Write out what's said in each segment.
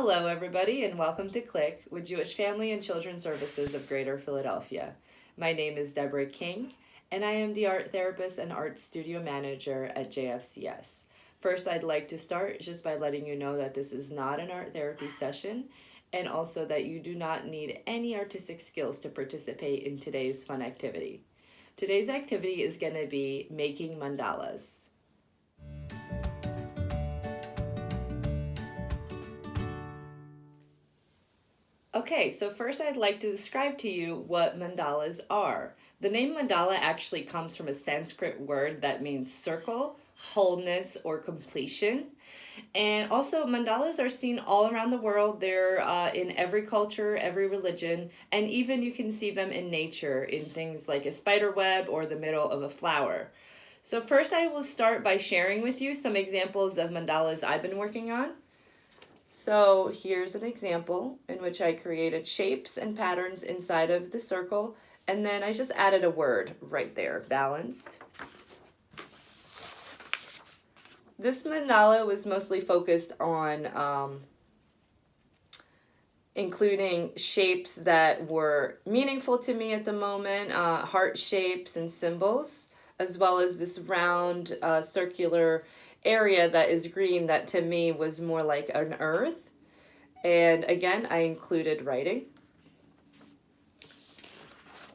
Hello, everybody, and welcome to Click with Jewish Family and Children's Services of Greater Philadelphia. My name is Debora King, and I am the art therapist and art studio manager at JFCS. First, I'd like to start just by letting you know that this is not an art therapy session, and also that you do not need any artistic skills to participate in today's fun activity. Today's activity is going to be making mandalas. Okay, so first I'd like to describe to you what mandalas are. The name mandala actually comes from a Sanskrit word that means circle, wholeness, or completion. And also, mandalas are seen all around the world. They're in every culture, every religion, and even you can see them in nature in things like a spider web or the middle of a flower. So first I will start by sharing with you some examples of mandalas I've been working on. So here's an example in which I created shapes and patterns inside of the circle, and then I just added a word right there, balanced. This mandala was mostly focused on including shapes that were meaningful to me at the moment, heart shapes and symbols, as well as this round circular area that is green that to me was more like an earth. And again, I included writing.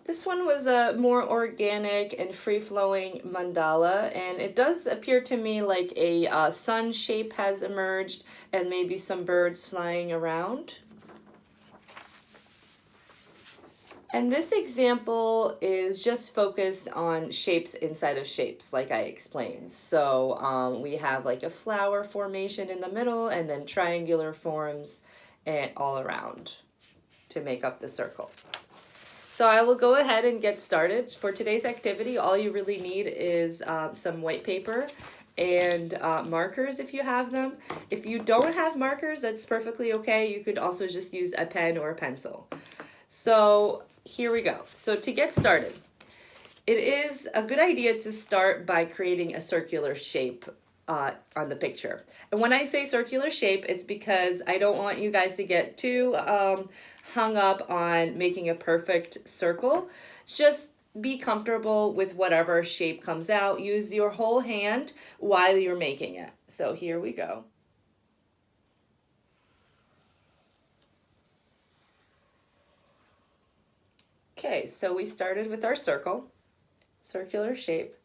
This one was a more organic and free-flowing mandala, and it does appear to me like a sun shape has emerged and maybe some birds flying around. And this example is just focused on shapes inside of shapes, like I explained. So we have like a flower formation in the middle and then triangular forms and all around to make up the circle. So I will go ahead and get started. For today's activity, all you really need is some white paper and markers if you have them. If you don't have markers, that's perfectly okay. You could also just use a pen or a pencil. So here we go. So to get started, it is a good idea to start by creating a circular shape on the picture. And when I say circular shape, it's because I don't want you guys to get too hung up on making a perfect circle. Just be comfortable with whatever shape comes out. Use your whole hand while you're making it. So here we go. Okay, so we started with our circular shape,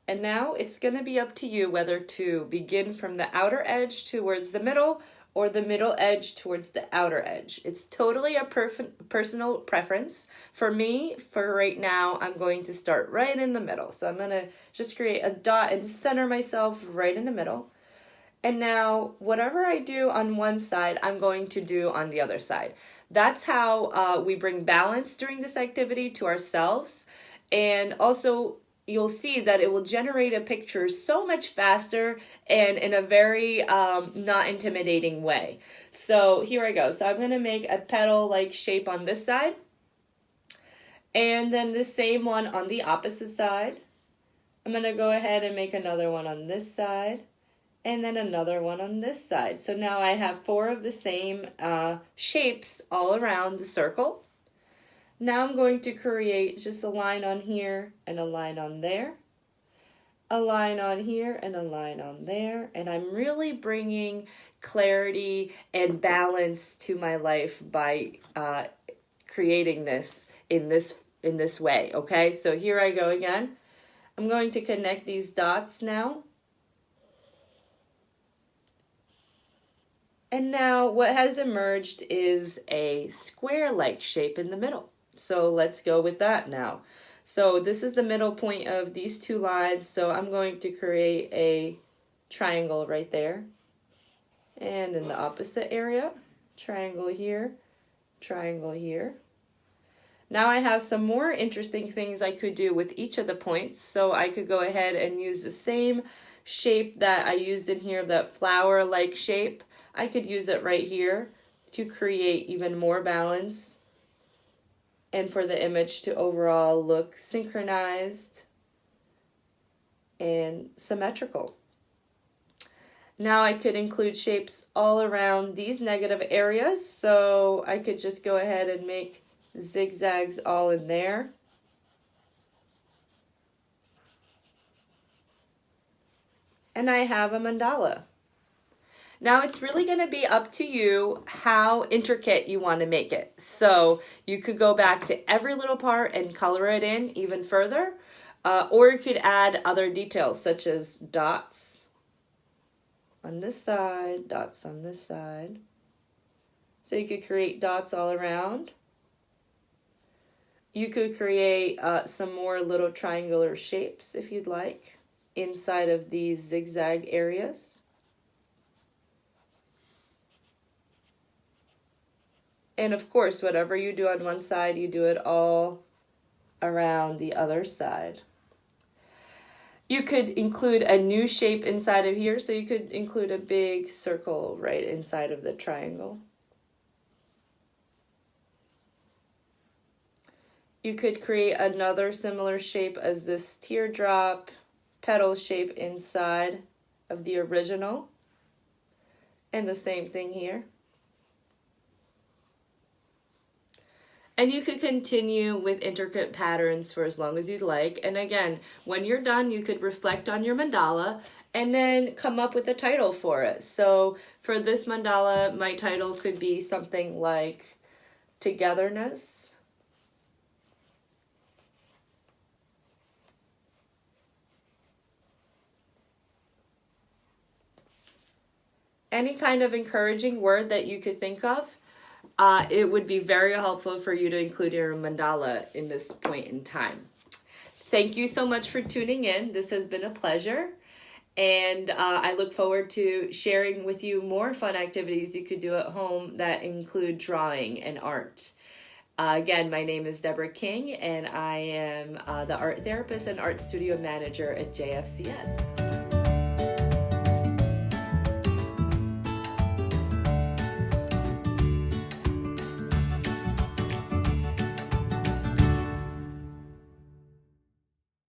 and now it's going to be up to you whether to begin from the outer edge towards the middle or the middle edge towards the outer edge. It's totally a personal preference. For me, for right now, I'm going to start right in the middle. So I'm going to just create a dot and center myself right in the middle. And now, whatever I do on one side, I'm going to do on the other side. That's how we bring balance during this activity to ourselves. And also, you'll see that it will generate a picture so much faster and in a very not intimidating way. So here I go. So I'm going to make a petal-like shape on this side. And then the same one on the opposite side. I'm going to go ahead and make another one on this side. And then another one on this side. So now I have 4 of the same shapes all around the circle. Now I'm going to create just a line on here and a line on there. A line on here and a line on there. And I'm really bringing clarity and balance to my life by creating this in this way, okay? So here I go again. I'm going to connect these dots now. And now what has emerged is a square-like shape in the middle. So let's go with that now. So this is the middle point of these 2 lines. So I'm going to create a triangle right there. And in the opposite area, triangle here, triangle here. Now I have some more interesting things I could do with each of the points. So I could go ahead and use the same shape that I used in here, that flower-like shape. I could use it right here to create even more balance and for the image to overall look synchronized and symmetrical. Now I could include shapes all around these negative areas, so I could just go ahead and make zigzags all in there. And I have a mandala. Now it's really going to be up to you how intricate you want to make it. So you could go back to every little part and color it in even further, or you could add other details such as dots on this side, dots on this side. So you could create dots all around. You could create some more little triangular shapes if you'd like inside of these zigzag areas. And of course, whatever you do on one side, you do it all around the other side. You could include a new shape inside of here, so you could include a big circle right inside of the triangle. You could create another similar shape as this teardrop petal shape inside of the original. And the same thing here. And you could continue with intricate patterns for as long as you'd like. And again, when you're done, you could reflect on your mandala and then come up with a title for it. So for this mandala, my title could be something like Togetherness. Any kind of encouraging word that you could think of. It would be very helpful for you to include your mandala in this point in time. Thank you so much for tuning in. This has been a pleasure. And I look forward to sharing with you more fun activities you could do at home that include drawing and art. Again, my name is Debora King, and I am the art therapist and art studio manager at JFCS.